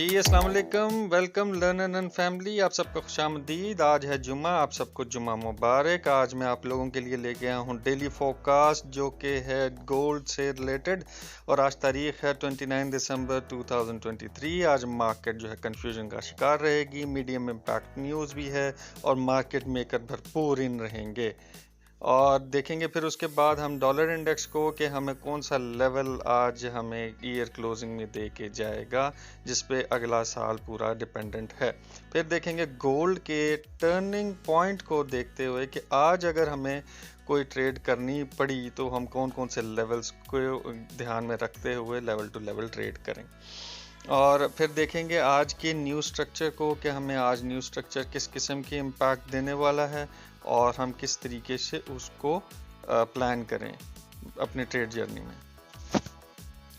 जी अस्सलाम वालेकुम, welcome learner and family. आप सबको खुशामदीद। आज है जुमा, आप सबको जुमा मुबारक। आज मैं आप लोगों के लिए लेके आया हूँ डेली फोरकास्ट जो कि है गोल्ड से रिलेटेड, और आज तारीख है 29 दिसंबर 2023। आज मार्केट जो है कंफ्यूजन का शिकार रहेगी, मीडियम इम्पैक्ट न्यूज़ भी है और मार्केट मेकर भरपूर इन रहेंगे। और देखेंगे फिर उसके बाद हम डॉलर इंडेक्स को कि हमें कौन सा लेवल आज हमें ईयर क्लोजिंग में दे के जाएगा, जिस पे अगला साल पूरा डिपेंडेंट है। फिर देखेंगे गोल्ड के टर्निंग पॉइंट को देखते हुए कि आज अगर हमें कोई ट्रेड करनी पड़ी तो हम कौन कौन से लेवल्स को ध्यान में रखते हुए लेवल टू लेवल ट्रेड करें। और फिर देखेंगे आज के न्यू स्ट्रक्चर को कि हमें आज न्यू स्ट्रक्चर किस किस्म की इम्पैक्ट देने वाला है और हम किस तरीके से उसको प्लान करें अपनी ट्रेड जर्नी में।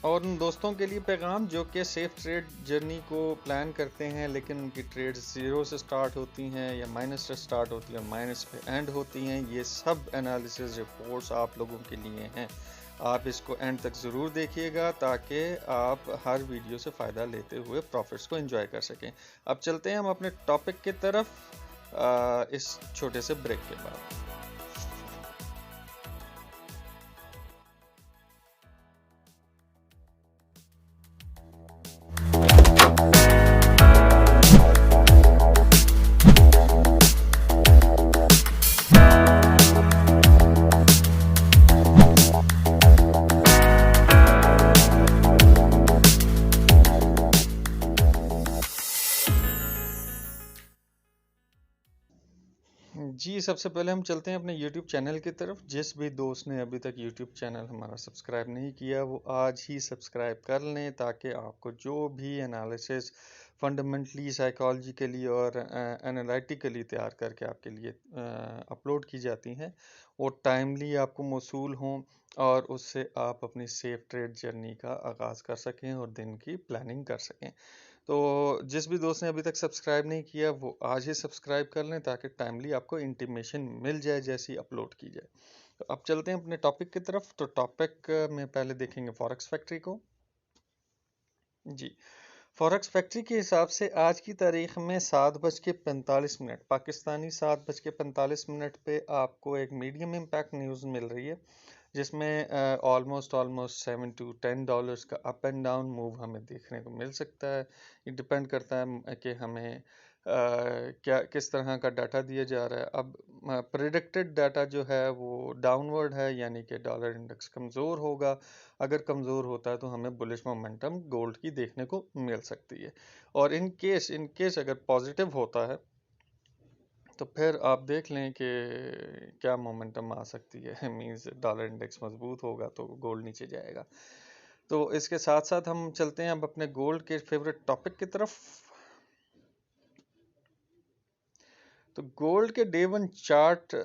और उन दोस्तों के लिए पैगाम जो कि सेफ ट्रेड जर्नी को प्लान करते हैं लेकिन उनकी ट्रेड ज़ीरो से स्टार्ट होती हैं या माइनस से स्टार्ट होती हैं और माइनस पे एंड होती हैं, ये सब एनालिसिस रिपोर्ट्स आप लोगों के लिए हैं। आप इसको एंड तक ज़रूर देखिएगा ताकि आप हर वीडियो से फ़ायदा लेते हुए प्रॉफिट्स को एंजॉय कर सकें। अब चलते हैं हम अपने टॉपिक की तरफ इस छोटे से ब्रेक के बाद। जी सबसे पहले हम चलते हैं अपने YouTube चैनल की तरफ। जिस भी दोस्त ने अभी तक YouTube चैनल हमारा सब्सक्राइब नहीं किया वो आज ही सब्सक्राइब कर लें ताकि आपको जो भी एनालिसिस फंडामेंटली साइकोलॉजिकली और एनालिटिकली तैयार करके आपके लिए अपलोड की जाती हैं वो टाइमली आपको मौसूल हों और उससे आप अपनी सेफ ट्रेड जर्नी का आगाज़ कर सकें और दिन की प्लानिंग कर सकें। तो जिस भी दोस्त ने अभी तक सब्सक्राइब नहीं किया वो आज ही सब्सक्राइब कर लें ताकि टाइमली आपको इंटीमेशन मिल जाए जैसी अपलोड की जाए। तो अब चलते हैं अपने टॉपिक की तरफ। तो टॉपिक में पहले देखेंगे फॉरेक्स फैक्ट्री को। जी फॉरेक्स फैक्ट्री के हिसाब से आज की तारीख में 7:45 पाकिस्तानी 7:45 पे आपको एक मीडियम इम्पैक्ट न्यूज़ मिल रही है जिसमें ऑलमोस्ट $7 to $10 का अप एंड डाउन मूव हमें देखने को मिल सकता है। ये डिपेंड करता है कि हमें क्या किस तरह का डाटा दिया जा रहा है। अब प्रिडिक्टेड डाटा जो है वो डाउनवर्ड है, यानी कि डॉलर इंडेक्स कमज़ोर होगा। अगर कमज़ोर होता है तो हमें बुलिश मोमेंटम गोल्ड की देखने को मिल सकती है। और इन केस अगर पॉजिटिव होता है तो फिर आप देख लें कि क्या मोमेंटम आ सकती है। मींस डॉलर इंडेक्स मजबूत होगा तो गोल्ड नीचे जाएगा। तो इसके साथ साथ हम चलते हैं अब अपने गोल्ड के फेवरेट टॉपिक की तरफ। तो गोल्ड के डे वन चार्ट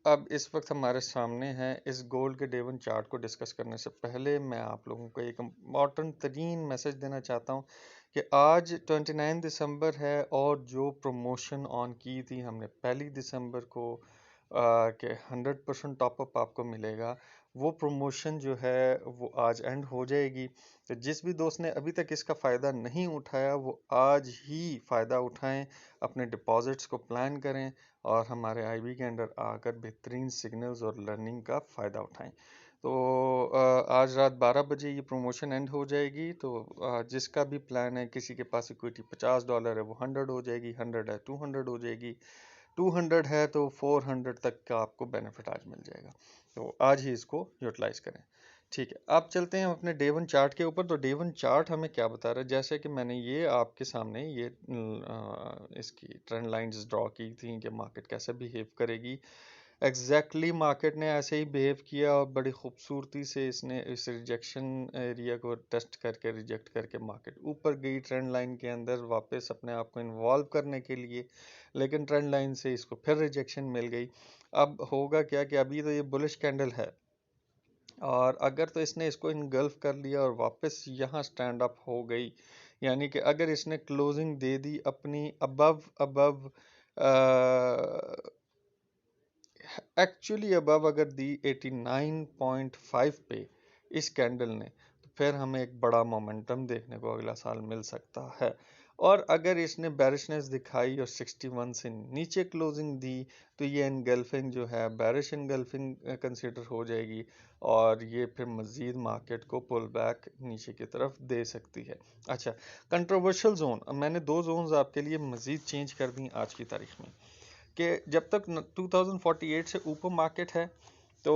अब इस वक्त हमारे सामने है। इस गोल्ड के डे वन चार्ट को डिस्कस करने से पहले मैं आप लोगों को एक इम्पॉर्टेंट तरीन मैसेज देना चाहता हूँ कि आज 29 दिसंबर है और जो प्रमोशन ऑन की थी हमने 1 दिसंबर को कि 100% टॉपअप आपको मिलेगा, वो प्रमोशन जो है वो आज एंड हो जाएगी। तो जिस भी दोस्त ने अभी तक इसका फ़ायदा नहीं उठाया वो आज ही फ़ायदा उठाएं, अपने डिपॉजिट्स को प्लान करें और हमारे आईबी के अंडर आकर बेहतरीन सिग्नल्स और लर्निंग का फ़ायदा उठाएं। तो आज रात 12 बजे ये प्रमोशन एंड हो जाएगी। तो जिसका भी प्लान है, किसी के पास इक्विटी $50 है वो 100 हो जाएगी, 100 है 200 हो जाएगी, 200 है तो 400 तक का आपको बेनिफिट आज मिल जाएगा। तो आज ही इसको यूटिलाइज करें। ठीक है, अब चलते हैं अपने डे वन चार्ट के ऊपर। तो डे वन चार्ट हमें क्या बता रहा है, जैसे कि मैंने ये आपके सामने ये इसकी ट्रेंड लाइंस ड्रॉ की थी कि मार्केट कैसे बिहेव करेगी। एग्जैक्टली मार्केट ने ऐसे ही बिहेव किया और बड़ी खूबसूरती से इसने इस रिजेक्शन एरिया को टेस्ट करके रिजेक्ट करके मार्केट ऊपर गई ट्रेंड लाइन के अंदर वापस अपने आप को इन्वॉल्व करने के लिए, लेकिन ट्रेंड लाइन से इसको फिर रिजेक्शन मिल गई। अब होगा क्या कि अभी तो ये बुलिश कैंडल है और अगर तो इसने इसको इनगल्फ कर लिया और वापस यहाँ स्टैंड अप हो गई, यानी कि अगर इसने क्लोजिंग दे दी अपनी अबव एक्चुअली अबव अगर दी 89.5 पे इस कैंडल ने, तो फिर हमें एक बड़ा मोमेंटम देखने को अगला साल मिल सकता है। और अगर इसने बेरिशनेस दिखाई और 61 से नीचे क्लोजिंग दी तो ये एनगल्फिंग जो है बेरिश एनगल्फिंग कंसिडर हो जाएगी और ये फिर मज़ीद मार्केट को पुल बैक नीचे की तरफ दे सकती है। अच्छा, कंट्रोवर्शियल जोन, मैंने दो जोन्स आपके लिए मज़ीद चेंज कर दी आज की तारीख में कि जब तक 2048 से ऊपर मार्केट है तो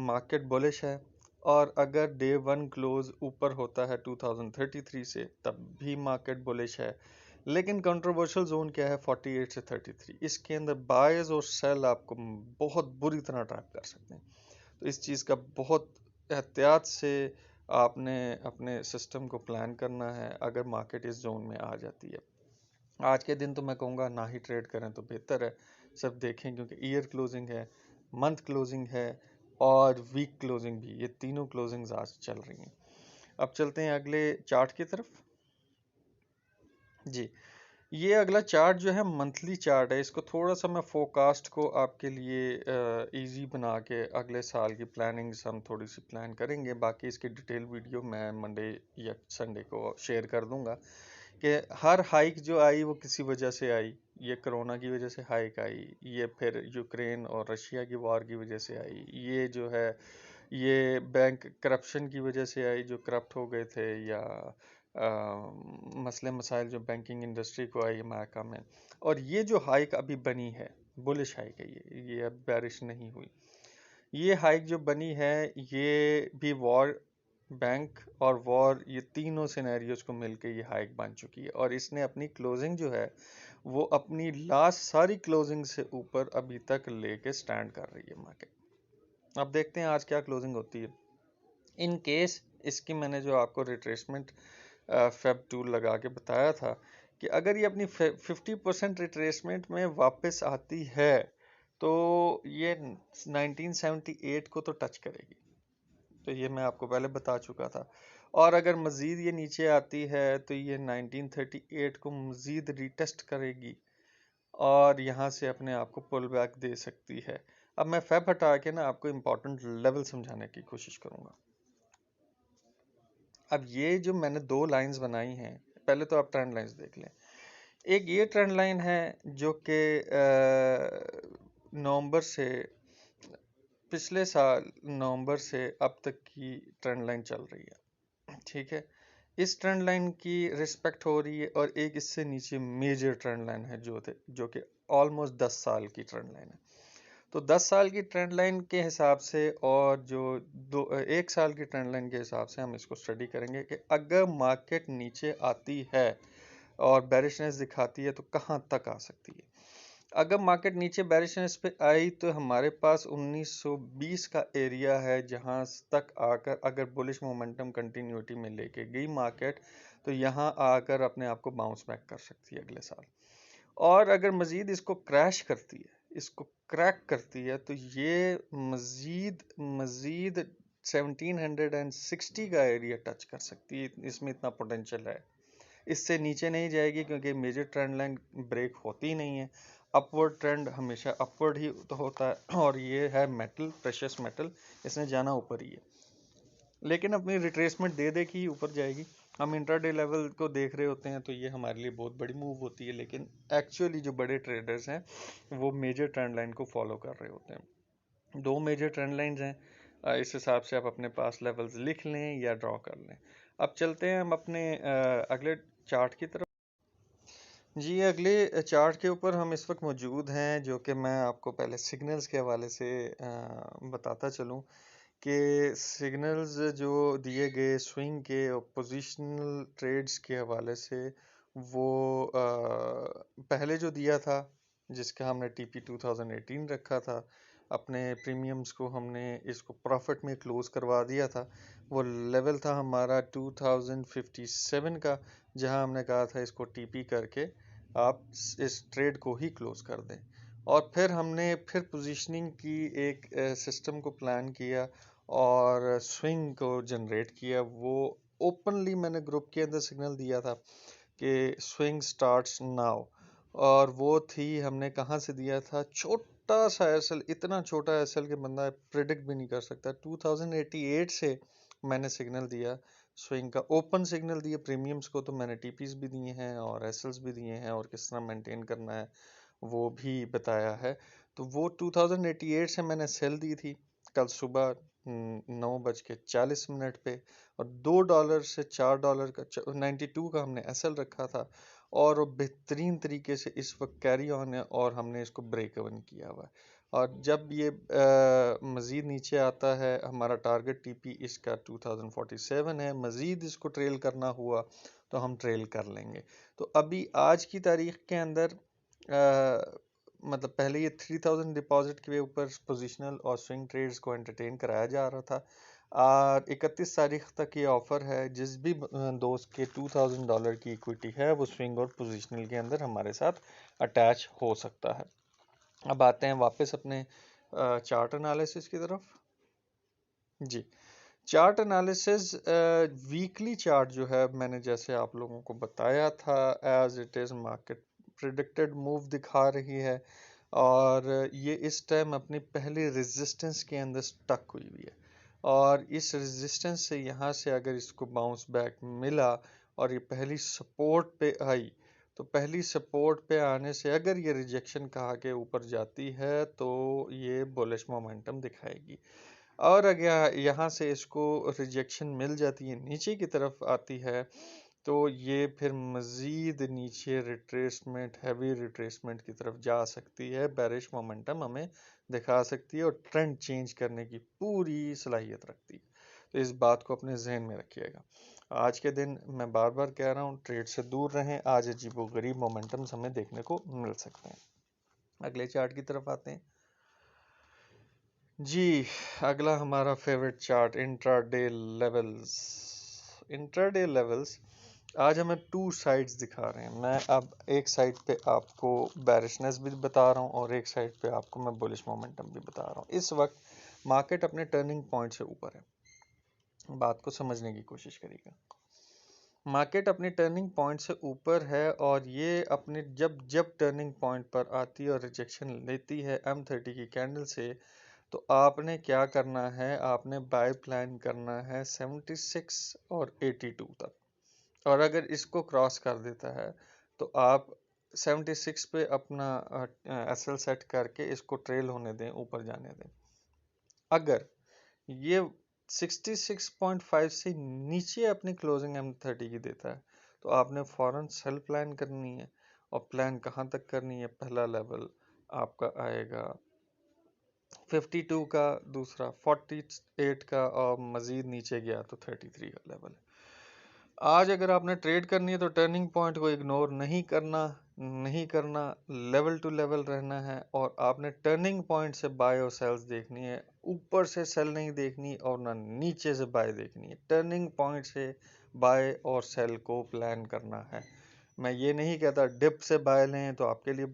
मार्केट बुलिश है, और अगर डे वन क्लोज ऊपर होता है 2033 से तब भी मार्केट बुलिश है। लेकिन कंट्रोवर्शियल जोन क्या है 48 से 33, इसके अंदर बायर्स और सेल आपको बहुत बुरी तरह ट्रैप कर सकते हैं। तो इस चीज़ का बहुत एहतियात से आपने अपने सिस्टम को प्लान करना है अगर मार्केट इस जोन में आ जाती है। आज के दिन तो मैं कहूँगा ना ही ट्रेड करें तो बेहतर है, सब देखें क्योंकि ईयर क्लोजिंग है, मंथ क्लोजिंग है और वीक क्लोजिंग भी, ये तीनों क्लोजिंग्स आज चल रही हैं। अब चलते हैं अगले चार्ट की तरफ। जी, ये अगला चार्ट जो है मंथली चार्ट है। इसको थोड़ा सा मैं फोरकास्ट को आपके लिए इजी बना के अगले साल की प्लानिंग्स हम थोड़ी सी प्लान करेंगे। बाकी इसकी डिटेल वीडियो मैं मंडे या संडे को शेयर कर दूंगा कि हर हाइक जो आई वो किसी वजह से आई। ये कोरोना की वजह से हाइक आई, ये फिर यूक्रेन और रशिया की वॉर की वजह से आई, ये जो है ये बैंक करप्शन की वजह से आई, जो करप्ट हो गए थे, या मसले मसाइल जो बैंकिंग इंडस्ट्री को आई अमेरिका में। और ये जो हाइक अभी बनी है बुलिश हाइक है, ये अब बैरिश नहीं हुई। ये हाइक जो बनी है ये भी वॉर, बैंक और वॉर, ये तीनों सिनेरियोज को मिलके ये हाइक बन चुकी है। और इसने अपनी क्लोजिंग जो है वो अपनी लास्ट सारी क्लोजिंग से ऊपर अभी तक लेके स्टैंड कर रही है मार्केट। अब देखते हैं आज क्या क्लोजिंग होती है। इन केस इसकी मैंने जो आपको रिट्रेसमेंट फेब टूल लगा के बताया था कि अगर ये अपनी 50% रिट्रेसमेंट में वापस आती है तो ये 1978 को तो टच करेगी, तो ये मैं आपको पहले बता चुका था। और अगर मज़ीद ये नीचे आती है तो ये 1938 को मज़ीद रीटेस्ट करेगी और यहाँ से अपने आप को पुल बैक दे सकती है। अब मैं फेब हटा के ना आपको इम्पोर्टेंट लेवल समझाने की कोशिश करूँगा। अब ये जो मैंने दो लाइंस बनाई हैं, पहले तो आप ट्रेंड लाइंस देख लें। एक ये ट्रेंड लाइन है जो कि नवंबर से, पिछले साल नवंबर से अब तक की ट्रेंड लाइन चल रही है, ठीक है। इस ट्रेंड लाइन की रिस्पेक्ट हो रही है और एक इससे नीचे मेजर ट्रेंड लाइन है जो कि ऑलमोस्ट 10 साल की ट्रेंड लाइन है। तो 10 साल की ट्रेंड लाइन के हिसाब से और जो एक साल की ट्रेंड लाइन के हिसाब से हम इसको स्टडी करेंगे कि अगर मार्केट नीचे आती है और बेरिशनेस दिखाती है तो कहाँ तक आ सकती है। अगर मार्केट नीचे बेरिशनेस पे आई तो हमारे पास 1920 का एरिया है जहां तक आकर अगर बुलिश मोमेंटम कंटिन्यूटी में लेके गई मार्केट तो यहां आकर अपने आप को बाउंस बैक कर सकती है अगले साल। और अगर मज़ीद इसको क्रैश करती है, इसको क्रैक करती है, तो ये मज़ीद मज़ीद 1760 का एरिया टच कर सकती है। इसमें इतना पोटेंशियल है। इससे नीचे नहीं जाएगी क्योंकि मेजर ट्रेंड लाइन ब्रेक होती ही नहीं है। अपवर्ड ट्रेंड हमेशा अपवर्ड ही तो होता है और ये है मेटल, प्रेशियस मेटल, इसने जाना ऊपर ही है, लेकिन अपनी रिट्रेसमेंट दे दे कि ऊपर जाएगी। हम इंट्राडे लेवल को देख रहे होते हैं तो ये हमारे लिए बहुत बड़ी मूव होती है, लेकिन एक्चुअली जो बड़े ट्रेडर्स हैं वो मेजर ट्रेंड लाइन को फॉलो कर रहे होते हैं। दो मेजर ट्रेंड लाइंस हैं, इस हिसाब से आप अपने पास लेवल्स लिख लें या ड्रॉ कर लें। अब चलते हैं हम अपने अगले चार्ट की तरफ। जी, अगले चार्ट के ऊपर हम इस वक्त मौजूद हैं, जो कि मैं आपको पहले सिग्नल्स के हवाले से बताता चलूँ कि सिग्नल्स जो दिए गए स्विंग के और पोजिशनल ट्रेड्स के हवाले से वो पहले जो दिया था जिसका हमने टीपी 2018 रखा था, अपने प्रीमियम्स को हमने इसको प्रॉफिट में क्लोज करवा दिया था। वो लेवल था हमारा 2057 का, जहां हमने कहा था इसको टीपी करके आप इस ट्रेड को ही क्लोज कर दें। और फिर हमने फिर पोजीशनिंग की एक सिस्टम को प्लान किया और स्विंग को जनरेट किया। वो ओपनली मैंने ग्रुप के अंदर सिग्नल दिया था कि स्विंग स्टार्ट्स नाउ, और वो थी, हमने कहाँ से दिया था, छोटा सा एसएल, इतना छोटा एसएल कि बंदा प्रिडिक्ट भी नहीं कर सकता। 2088 से मैंने सिग्नल दिया स्विंग का ओपन सिग्नल दिए प्रीमियम्स को, तो मैंने टीपीस भी दिए हैं और एसएल्स भी दिए हैं और किस तरह मेंटेन करना है वो भी बताया है। तो वो 2088 से मैंने सेल दी थी कल सुबह 9:40 पे, और $2 से $4 का 92 का हमने एसएल रखा था, और वो बेहतरीन तरीके से इस वक्त कैरी ऑन है और हमने इसको ब्रेक इवन किया हुआ है। और जब ये मज़ीद नीचे आता है, हमारा टारगेट टीपी इसका 2047 है, मज़ीद इसको ट्रेल करना हुआ तो हम ट्रेल कर लेंगे। तो अभी आज की तारीख के अंदर मतलब पहले ये 3000 डिपॉजिट के ऊपर पोजिशनल और स्विंग ट्रेड्स को एंटरटेन कराया जा रहा था। 31 तारीख तक ये ऑफर है, जिस भी दोस्त के $2000 की इक्विटी है वो स्विंग और पोजिशनल के अंदर हमारे साथ अटैच हो सकता है। अब आते हैं वापस अपने चार्ट एनालिसिस की तरफ। जी, चार्ट एनालिसिस वीकली चार्ट जो है, मैंने जैसे आप लोगों को बताया था, as it is market predicted move दिखा रही है, और ये इस टाइम अपनी पहली रेजिस्टेंस के अंदर स्टक हुई हुई है, और इस रेजिस्टेंस से यहाँ से अगर इसको बाउंस बैक मिला और ये पहली सपोर्ट पे आई, तो पहली सपोर्ट पे आने से अगर ये रिजेक्शन कहा के ऊपर जाती है तो ये बुलिश मोमेंटम दिखाएगी, और अगर यहाँ से इसको रिजेक्शन मिल जाती है, नीचे की तरफ आती है, तो ये फिर मज़ीद नीचे रिट्रेसमेंट, हैवी रिट्रेसमेंट की तरफ जा सकती है, बेरिश मोमेंटम हमें दिखा सकती है और ट्रेंड चेंज करने की पूरी सलाहियत रखती है। तो इस बात को अपने जहन में रखिएगा। आज के दिन मैं बार बार कह रहा हूँ, ट्रेड से दूर रहें, आज अजीबोगरीब मोमेंटम्स हमें देखने को मिल सकते हैं। अगले चार्ट की तरफ आते हैं जी। अगला हमारा favourite chart, intraday levels. Intraday levels आज हमें टू साइड्स दिखा रहे हैं। मैं अब एक साइड पे आपको बैरिशनेस भी बता रहा हूँ और एक साइड पे आपको मैं बुलिश मोमेंटम भी बता रहा हूँ। इस वक्त मार्केट अपने टर्निंग पॉइंट से ऊपर है, बात को समझने की कोशिश करिएगा। मार्केट अपनी टर्निंग पॉइंट से ऊपर है, और ये अपने जब जब टर्निंग पॉइंट पर आती है और रिजेक्शन लेती है M30 की कैंडल से, तो आपने क्या करना है, आपने बाय प्लान करना है 76 और 82 तक, और अगर इसको क्रॉस कर देता है तो आप 76 पे अपना एसएल सेट करके इसको ट्रेल होने दें, ऊपर जाने दें। अगर ये 66.5 से नीचे अपनी क्लोजिंग M30 की देता है, तो आपने फौरन सेल प्लान करनी है, और प्लान कहाँ तक करनी है, पहला लेवल आपका आएगा 52 का, दूसरा 48 का, और मज़ीद नीचे गया तो 33 का लेवल है। आज अगर आपने ट्रेड करनी है तो टर्निंग पॉइंट को इग्नोर नहीं करना, लेवल टू लेवल रहना है, और आपने टर्निंग पॉइंट से बाय और सेल्स देखनी है, ऊपर से सेल नहीं देखनी और ना नीचे से बाय देखनी है। टर्निंग पॉइंट से बाय और सेल को प्लान करना है। मैं ये नहीं कहता डिप से बाय लें तो आपके लिए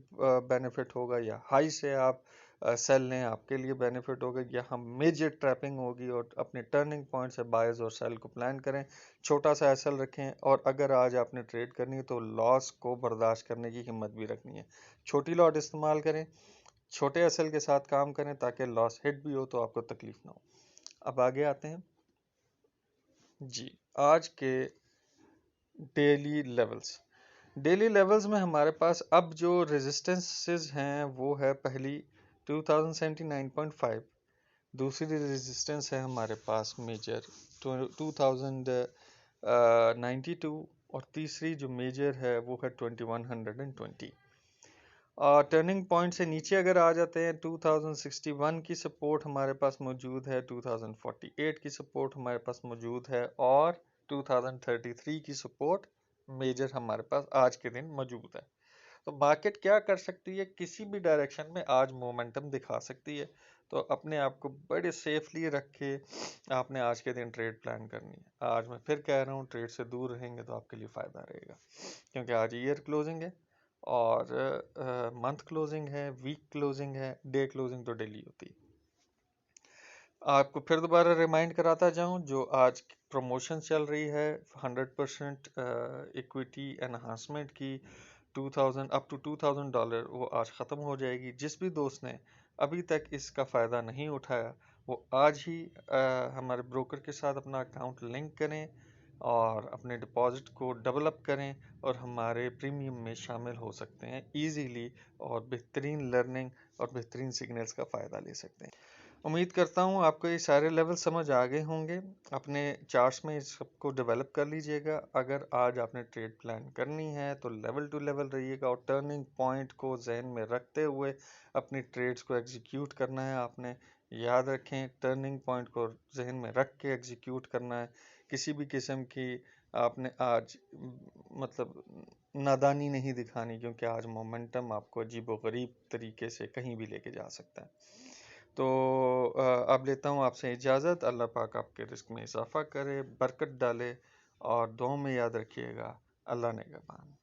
बेनिफिट होगा, या हाई से आप सेल लें आपके लिए बेनिफिट होगा। यहाँ मेजर ट्रैपिंग होगी, और अपने टर्निंग पॉइंट से बायर्स और सेल को प्लान करें, छोटा सा एसएल रखें, और अगर आज आपने ट्रेड करनी है तो लॉस को बर्दाश्त करने की हिम्मत भी रखनी है। छोटी लॉट इस्तेमाल करें, छोटे एसएल के साथ काम करें, ताकि लॉस हिट भी हो तो आपको तकलीफ ना हो। अब आगे आते हैं जी, आज के डेली लेवल्स। डेली लेवल्स में हमारे पास अब जो रेजिस्टेंसेस हैं वो है, पहली 2079.5, दूसरी रेजिस्टेंस है हमारे पास मेजर 2092, और तीसरी जो मेजर है वो है 2120। टर्निंग पॉइंट से नीचे अगर आ जाते हैं, 2061 की सपोर्ट हमारे पास मौजूद है, 2048 की सपोर्ट हमारे पास मौजूद है, और 2033 की सपोर्ट मेजर हमारे पास आज के दिन मौजूद है। तो मार्केट क्या कर सकती है, किसी भी डायरेक्शन में आज मोमेंटम दिखा सकती है। तो अपने आप को बड़े सेफली रख के आपने आज के दिन ट्रेड प्लान करनी है। आज मैं फिर कह रहा हूँ, ट्रेड से दूर रहेंगे तो आपके लिए फ़ायदा रहेगा, क्योंकि आज ईयर क्लोजिंग है और मंथ क्लोजिंग है, वीक क्लोजिंग है, डे क्लोजिंग तो डेली होती है। आपको फिर दोबारा रिमाइंड कराता जाऊं, जो आज प्रमोशन चल रही है 100% इक्विटी एनहांसमेंट की, 2000 अप टू $2000, वो आज ख़त्म हो जाएगी। जिस भी दोस्त ने अभी तक इसका फ़ायदा नहीं उठाया, वो आज ही हमारे ब्रोकर के साथ अपना अकाउंट लिंक करें, और अपने डिपॉजिट को डेवलप करें और हमारे प्रीमियम में शामिल हो सकते हैं इजीली और बेहतरीन लर्निंग और बेहतरीन सिग्नल्स का फ़ायदा ले सकते हैं। उम्मीद करता हूँ आपको ये सारे लेवल समझ आ गए होंगे। अपने चार्ट्स में इस सबको डेवलप कर लीजिएगा। अगर आज आपने ट्रेड प्लान करनी है तो लेवल टू लेवल रहिएगा और टर्निंग पॉइंट को जहन में रखते हुए अपनी ट्रेड्स को एग्जीक्यूट करना है। आपने याद रखें, टर्निंग पॉइंट को जहन में रख के एग्जीक्यूट करना है। किसी भी किस्म की आपने आज मतलब नादानी नहीं दिखानी, क्योंकि आज मोमेंटम आपको अजीबोगरीब तरीके से कहीं भी लेके जा सकता है। तो अब लेता हूँ आपसे इजाज़त। अल्लाह पाक आपके रिस्क में इजाफा करे, बरकत डाले और दुआओं में याद रखिएगा। अल्लाह निगहबान।